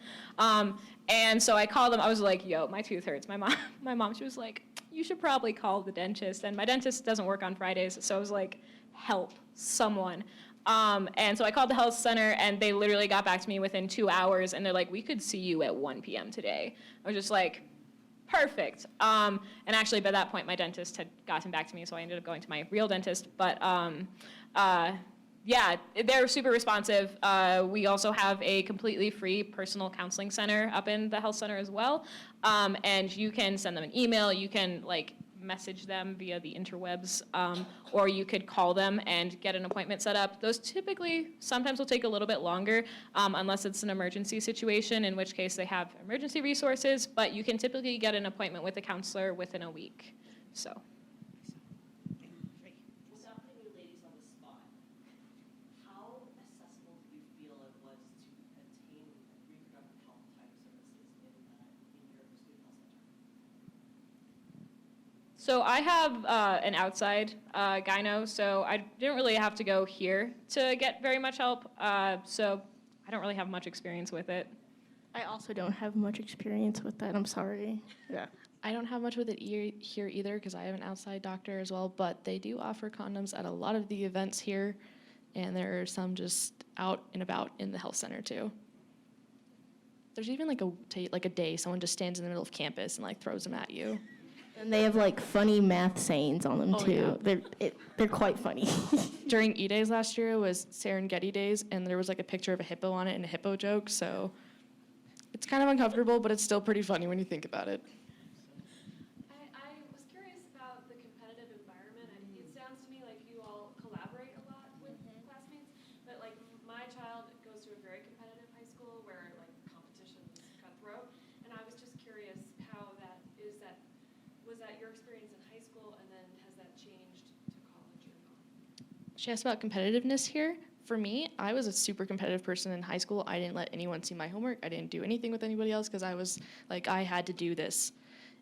And so I called them. I was like, "Yo, my tooth hurts." My mom, she was like, "You should probably call the dentist." And my dentist doesn't work on Fridays, so I was like, "Help someone." And so I called the health center, and they literally got back to me within 2 hours, and they're like, "We could see you at 1 p.m. today." I was just like, perfect. And actually, by that point, my dentist had gotten back to me, so I ended up going to my real dentist. But yeah, they're super responsive. We also have a completely free personal counseling center up in the health center as well. And you can send them an email. You can like message them via the interwebs, or you could call them and get an appointment set up. Those typically sometimes will take a little bit longer unless it's an emergency situation, in which case they have emergency resources, but you can typically get an appointment with a counselor within a week. So. Without putting you ladies on the spot, how accessible do you feel it was to obtain reproductive health type services in your student health center? So I have an outside gyno, so I didn't really have to go here to get very much help. So I don't really have much experience with it. I also don't have much experience with that. I'm sorry. Yeah. I don't have much with it here either because I have an outside doctor as well, but they do offer condoms at a lot of the events here, and there are some just out and about in the health center too. There's even like a day someone just stands in the middle of campus and like throws them at you. And they have like funny math sayings on them Oh, too. They're quite funny. During E-Days last year was Serengeti Days, and there was like a picture of a hippo on it and a hippo joke, so it's kind of uncomfortable, but it's still pretty funny when you think about it. I was curious about the competitive environment. It sounds to me like you all collaborate a lot with classmates, but like my child goes to a very competitive high school where like competition is cutthroat, and I was just curious how that is. Was that your experience in high school, and then has that changed to college or not? She asked about competitiveness here. For me, I was a super competitive person in high school. I didn't let anyone see my homework. I didn't do anything with anybody else because I was like, I had to do this.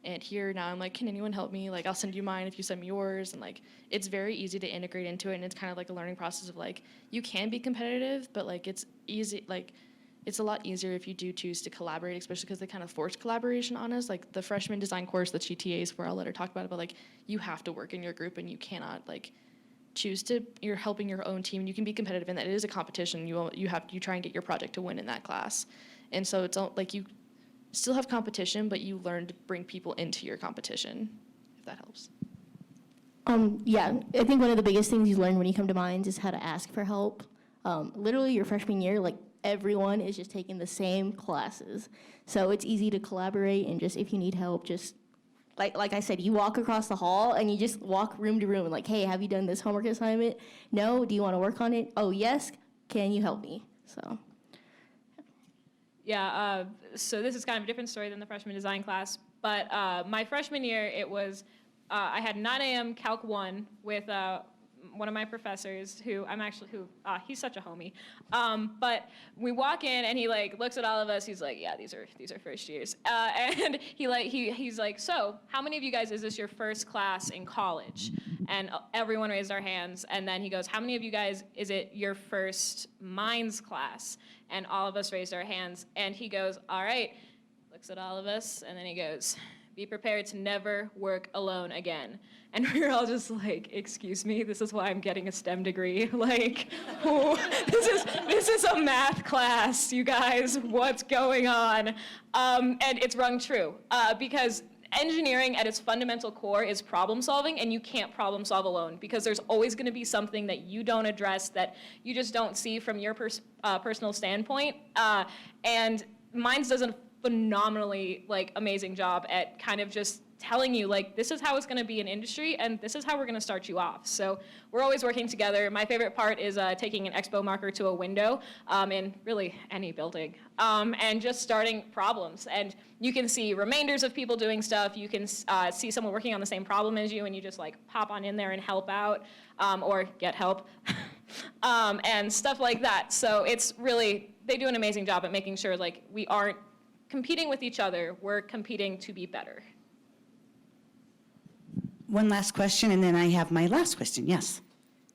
And here now I'm like, can anyone help me? Like, I'll send you mine if you send me yours. And like, it's very easy to integrate into it. And it's kind of like a learning process of like, you can be competitive, but like, it's easy, like, it's a lot easier if you do choose to collaborate, especially because they kind of force collaboration on us. Like the freshman design course that she TAs where I'll let her talk about it, but like, you have to work in your group and you cannot like, you're helping your own team, and you can be competitive in that. It is a competition. You try and get your project to win in that class, and so it's like you still have competition, but you learn to bring people into your competition, if that helps. Yeah, I think one of the biggest things you learn when you come to Mines is how to ask for help. Literally your freshman year, like everyone is just taking the same classes, so it's easy to collaborate and just if you need help, just like I said, you walk across the hall and you just walk room to room and like, hey, have you done this homework assignment? No? Do you want to work on it? Oh, yes? Can you help me? So. Yeah, so this is kind of a different story than the freshman design class, but my freshman year, it was, I had 9 a.m. Calc 1 with one of my professors he's such a homie. But we walk in and he like looks at all of us. He's like, yeah, these are first years. And he's like, so how many of you guys, is this your first class in college? And everyone raised our hands. And then he goes, how many of you guys, is it your first Mines class? And all of us raised our hands. And he goes, all right, looks at all of us. And then he goes, Be prepared to never work alone again. And we were all just like, excuse me, this is why I'm getting a STEM degree. Like, this is a math class, you guys. What's going on? And it's rung true because engineering at its fundamental core is problem solving, and you can't problem solve alone because there's always going to be something that you don't address, that you just don't see from your personal standpoint. And Minds does a phenomenally amazing job at kind of just telling you this is how it's going to be in industry, and this is how we're going to start you off. So we're always working together. My favorite part is taking an expo marker to a window in really any building and just starting problems. And you can see remainders of people doing stuff. You can see someone working on the same problem as you, and you just pop on in there and help out or get help and stuff like that. So it's really, they do an amazing job at making sure we aren't competing with each other. We're competing to be better. One last question, and then I have my last question. Yes.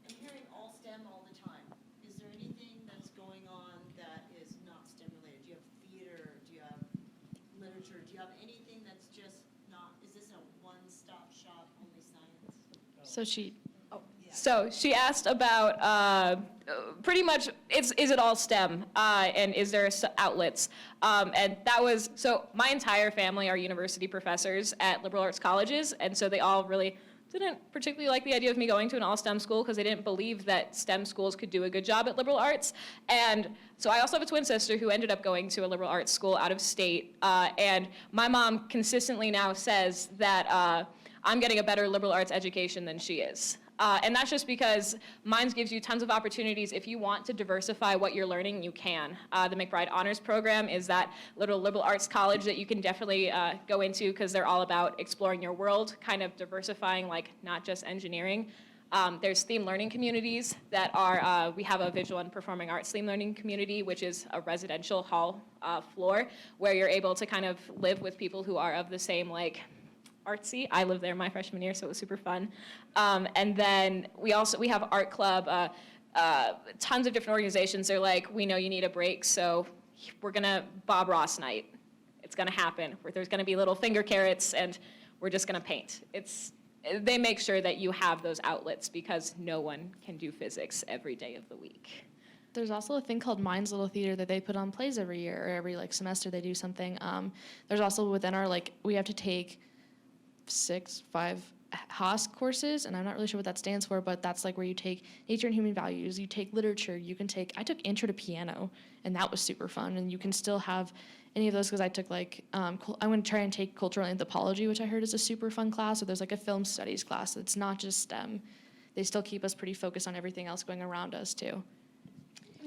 I'm hearing all STEM all the time. Is there anything that's going on that is not STEM related? Do you have theater? Do you have literature? Do you have anything that's just not, is this a one-stop shop, only science? So she asked about pretty much, is it all STEM? And is there outlets? And that was, so my entire family are university professors at liberal arts colleges, and so they all really didn't particularly like the idea of me going to an all-STEM school because they didn't believe that STEM schools could do a good job at liberal arts. And so I also have a twin sister who ended up going to a liberal arts school out of state, and my mom consistently now says that I'm getting a better liberal arts education than she is. And that's just because Minds gives you tons of opportunities. If you want to diversify what you're learning, you can. The McBride Honors Program is that little liberal arts college that you can definitely go into because they're all about exploring your world, kind of diversifying not just engineering. There's theme learning communities that are, we have a visual and performing arts theme learning community, which is a residential hall floor where you're able to kind of live with people who are of the same artsy. I lived there my freshman year, so it was super fun. And then we have art club, tons of different organizations. They're we know you need a break, so we're gonna Bob Ross night. It's gonna happen. There's gonna be little finger carrots, and we're just gonna paint. They make sure that you have those outlets because no one can do physics every day of the week. There's also a thing called Minds Little Theater that they put on plays every year, or every semester they do something. There's also within our we have to take 5 HAAS courses, and I'm not really sure what that stands for, but that's where you take nature and human values, you take literature, I took intro to piano, and that was super fun, and you can still have any of those because I took I'm going to try and take cultural anthropology, which I heard is a super fun class, or there's a film studies class. It's not just STEM. They still keep us pretty focused on everything else going around us too.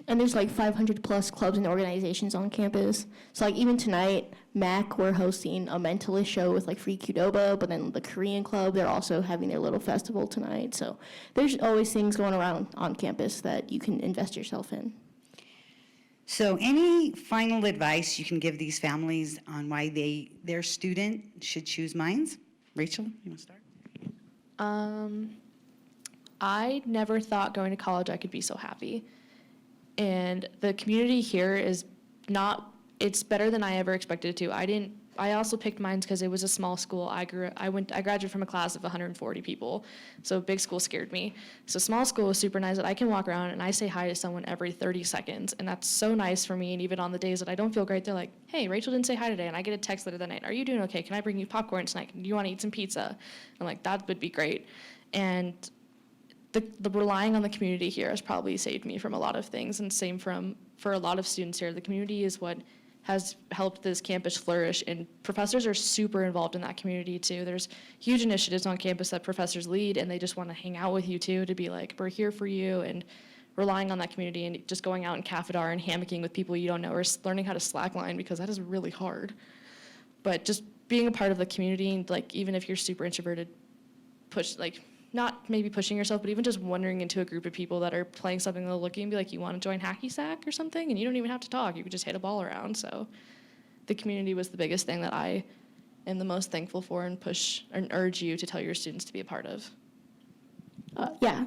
And there's 500 plus clubs and organizations on campus. So even tonight, MAC, we're hosting a mentalist show with free Qdoba, but then the Korean club, they're also having their little festival tonight. So there's always things going around on campus that you can invest yourself in. So any final advice you can give these families on why their student should choose Minds? Rachel, you want to start? I never thought going to college I could be so happy. And the community here is it's better than I ever expected it to. I also picked Minds because it was a small school. I graduated from a class of 140 people, so big school scared me. So small school was super nice that I can walk around and I say hi to someone every 30 seconds, and that's so nice for me. And even on the days that I don't feel great, they're like, hey, Rachel didn't say hi today, and I get a text later that night, are you doing okay? Can I bring you popcorn tonight? Do you want to eat some pizza? I'm that would be great. And the relying on the community here has probably saved me from a lot of things, and same for a lot of students here. The community is what has helped this campus flourish, and professors are super involved in that community too. There's huge initiatives on campus that professors lead, and they just want to hang out with you too, to be we're here for you, and relying on that community and just going out in Cafetar and hammocking with people you don't know, or learning how to slackline, because that is really hard. But just being a part of the community, even if you're super introverted, not maybe pushing yourself, but even just wandering into a group of people that are playing something, they'll look at you and be you want to join hacky sack or something? And you don't even have to talk. You could just hit a ball around. So the community was the biggest thing that I am the most thankful for and push and urge you to tell your students to be a part of.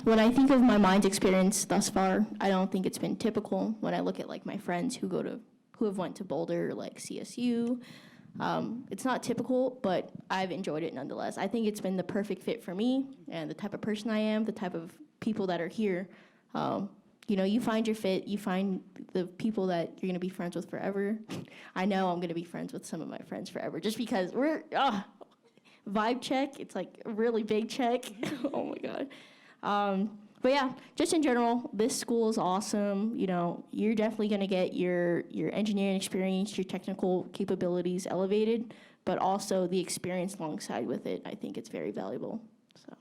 When I think of my Minds experience thus far, I don't think it's been typical. When I look at my friends who have went to Boulder, CSU, It's not typical, but I've enjoyed it nonetheless. I think it's been the perfect fit for me and the type of person I am, the type of people that are here. You know, you find your fit, you find the people that you're gonna be friends with forever. I know I'm gonna be friends with some of my friends forever, just because we're, vibe check, it's like a really big check. Oh my God. But yeah, just in general, this school is awesome. You know, you're definitely gonna get your engineering experience, your technical capabilities elevated, but also the experience alongside with it. I think it's very valuable, so.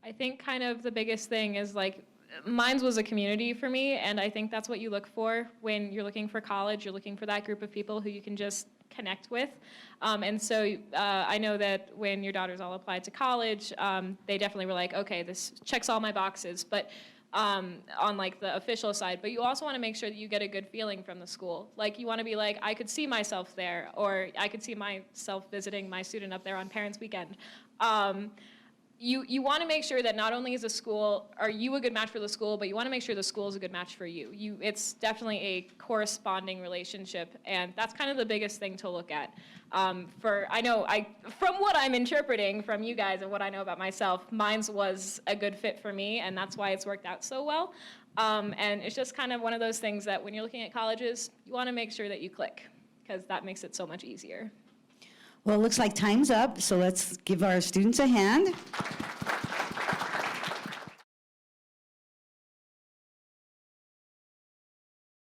I think kind of the biggest thing is like, mine was a community for me, and I think that's what you look for when you're looking for college. You're looking for that group of people who you can just connect with. And so I know that when your daughters all applied to college, they definitely were like, okay, this checks all my boxes, but on like the official side. But you also want to make sure that you get a good feeling from the school. Like you want to be like, I could see myself there, or I could see myself visiting my student up there on Parents' Weekend. You want to make sure that not only is the school, are you a good match for the school, but you want to make sure the school is a good match for you. It's definitely a corresponding relationship, and that's kind of the biggest thing to look at. From what I'm interpreting from you guys and what I know about myself, mine was a good fit for me, and that's why it's worked out so well. And it's just kind of one of those things that when you're looking at colleges, you want to make sure that you click, because that makes it so much easier. Well, it looks like time's up, so let's give our students a hand.